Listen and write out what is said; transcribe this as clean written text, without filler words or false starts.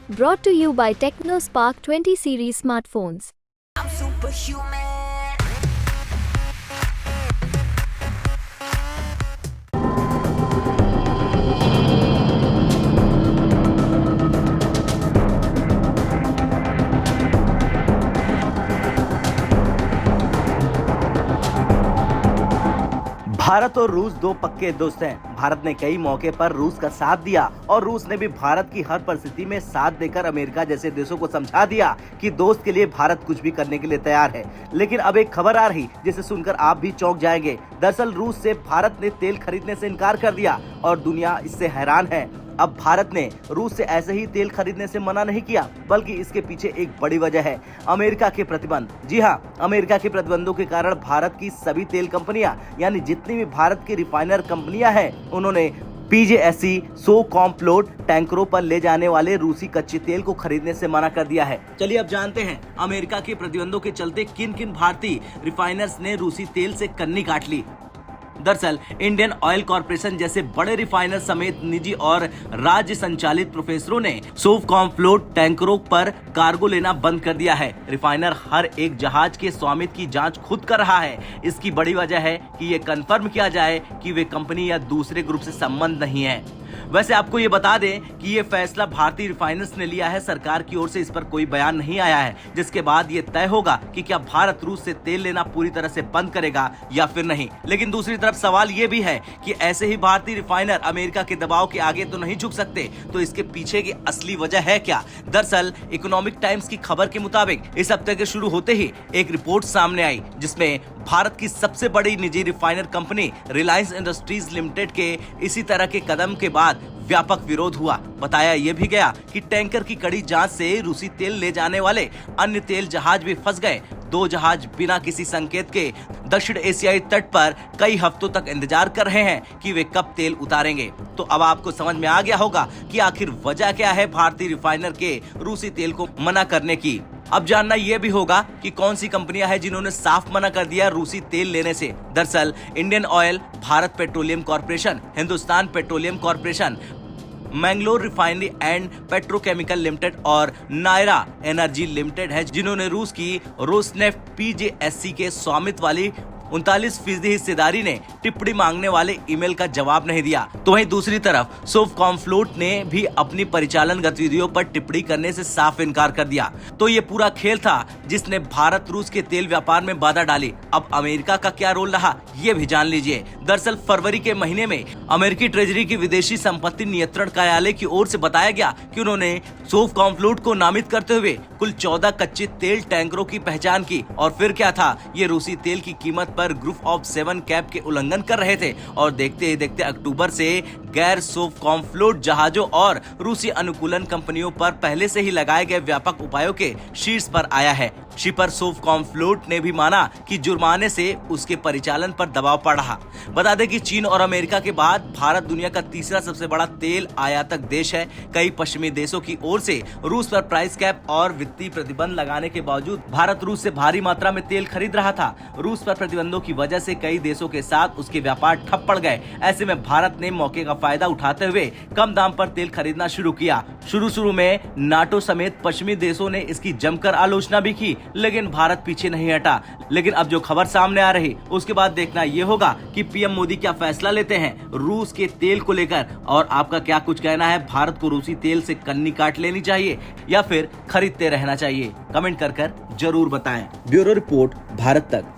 Brought to you by TechnoSpark 20 series smartphones. I'm superhuman. Bharat और रूस दो पक्के दोस्त हैं। भारत ने कई मौके पर रूस का साथ दिया और रूस ने भी भारत की हर परिस्थिति में साथ देकर अमेरिका जैसे देशों को समझा दिया कि दोस्त के लिए भारत कुछ भी करने के लिए तैयार है। लेकिन अब एक खबर आ रही जिसे सुनकर आप भी चौंक जाएंगे। दरअसल रूस से भारत ने तेल खरीदने से इनकार कर दिया और दुनिया इससे हैरान है। अब भारत ने रूस से ऐसे ही तेल खरीदने से मना नहीं किया, बल्कि इसके पीछे एक बड़ी वजह है अमेरिका के प्रतिबंध। जी हां, अमेरिका के प्रतिबंधों के कारण भारत की सभी तेल कंपनियां यानी जितनी भी भारत की रिफाइनर कंपनियां हैं, उन्होंने PJSC सोकॉम्फ्लोट टैंकरों पर ले जाने वाले रूसी कच्चे तेल को खरीदने से मना कर दिया है। चलिए अब जानते हैं अमेरिका के प्रतिबंधों के चलते किन किन भारतीय रिफाइनर्स ने रूसी तेल से कन्नी काट ली। दरअसल इंडियन ऑयल कॉर्पोरेशन जैसे बड़े रिफाइनर समेत निजी और राज्य संचालित प्रोफेसरों ने सोकॉम्फ्लोट टैंकरों पर कार्गो लेना बंद कर दिया है। रिफाइनर हर एक जहाज के स्वामित्व की जांच खुद कर रहा है। इसकी बड़ी वजह है कि ये कंफर्म किया जाए कि वे कंपनी या दूसरे ग्रुप से संबंध नहीं है। वैसे आपको ये बता दें कि ये फैसला भारतीय रिफाइनर्स ने लिया है। सरकार की ओर से इस पर कोई बयान नहीं आया है, जिसके बाद ये तय होगा कि क्या भारत रूस से तेल लेना पूरी तरह से बंद करेगा या फिर नहीं। लेकिन दूसरी तरफ सवाल ये भी है कि ऐसे ही भारतीय रिफाइनर अमेरिका के दबाव के आगे तो नहीं झुक सकते, तो इसके पीछे की असली वजह है क्या। दरअसल इकोनॉमिक टाइम्स की खबर के मुताबिक इस हफ्ते के शुरू होते ही एक रिपोर्ट सामने आई, जिसमें भारत की सबसे बड़ी निजी refiner company Reliance industries limited के इसी तरह के कदम के बाद व्यापक विरोध हुआ। बताया यह भी गया कि टैंकर की कड़ी जांच से रूसी तेल ले जाने वाले अन्य तेल जहाज भी फंस गए। 2 जहाज बिना किसी संकेत के दक्षिण एशियाई तट पर कई हफ्तों तक इंतजार कर रहे हैं कि वे कब तेल उतारेंगे। तो अब आपको समझ में आ गया होगा कि आखिर वजह क्या है भारतीय रिफाइनर के रूसी तेल को मना करने की। अब जानना यह भी होगा कि कौन सी कंपनियां हैं जिन्होंने साफ मना कर दिया रूसी तेल लेने से। दरअसल Indian oil, Bharat petroleum corporation, Hindustan petroleum corporation, Mangalore refinery and petrochemical limited और नायरा एनर्जी लिमिटेड है, जिन्होंने रूस की रोसनेफ्ट PJSC के स्वामित्व वाली 39% हिस्सेदारी ने टिप्पणी मांगने वाले ईमेल का जवाब नहीं दिया। तो वहीं दूसरी तरफ सोकॉम्फ्लोट ने भी अपनी परिचालन गतिविधियों पर टिप्पणी करने से साफ इनकार कर दिया। तो ये पूरा खेल था जिसने भारत रूस के तेल व्यापार में बाधा डाली। अब अमेरिका का क्या रोल रहा, ये भी जान लीजिए। दरअसल फरवरी के महीने में अमेरिकी ट्रेजरी की विदेशी संपत्ति नियंत्रण कार्यालय की ओर से बताया गया कि उन्होंने सोकॉम्फ्लोट को नामित करते हुए कुल 14 कच्चे तेल टैंकरों की पहचान की। और फिर क्या था, ये रूसी तेल की कीमत पर ग्रुप ऑफ 7 कैप के उल्लंघन कर रहे थे। और देखते ही देखते अक्टूबर से गैर सोकॉम्फ्लोट जहाजों और रूसी अनुकूलन कंपनियों पर पहले से ही लगाए गए व्यापक उपायों के शीर्ष पर आया है। शिपर सोकॉम्फ्लोट ने भी माना कि जुर्माने से उसके परिचालन पर दबाव पड़ रहा। बता दें कि चीन और अमेरिका के बाद भारत दुनिया का तीसरा सबसे बड़ा तेल आयातक देश है। कई पश्चिमी देशों की ओर से रूस पर प्राइस कैप और वित्तीय प्रतिबंध लगाने के बावजूद भारत रूस से भारी मात्रा में तेल खरीद रहा था। रूस पर प्रतिबंधों की वजह से कई देशों के साथ उसके व्यापार ठप पड़ गए। ऐसे में भारत ने मौके का फायदा उठाते हुए कम दाम पर तेल खरीदना शुरू किया। शुरू में नाटो समेत पश्चिमी देशों ने इसकी जमकर आलोचना भी की, लेकिन भारत पीछे नहीं हटा। लेकिन अब जो खबर सामने आ रही, उसके बाद देखना ये होगा कि PM मोदी क्या फैसला लेते हैं रूस के तेल को लेकर। और आपका क्या कुछ कहना है, भारत को रूसी तेल से कन्नी काट लेनी चाहिए या फिर खरीदते रहना चाहिए? कमेंट कर जरूर बताएं। ब्यूरो रिपोर्ट, भारत तक।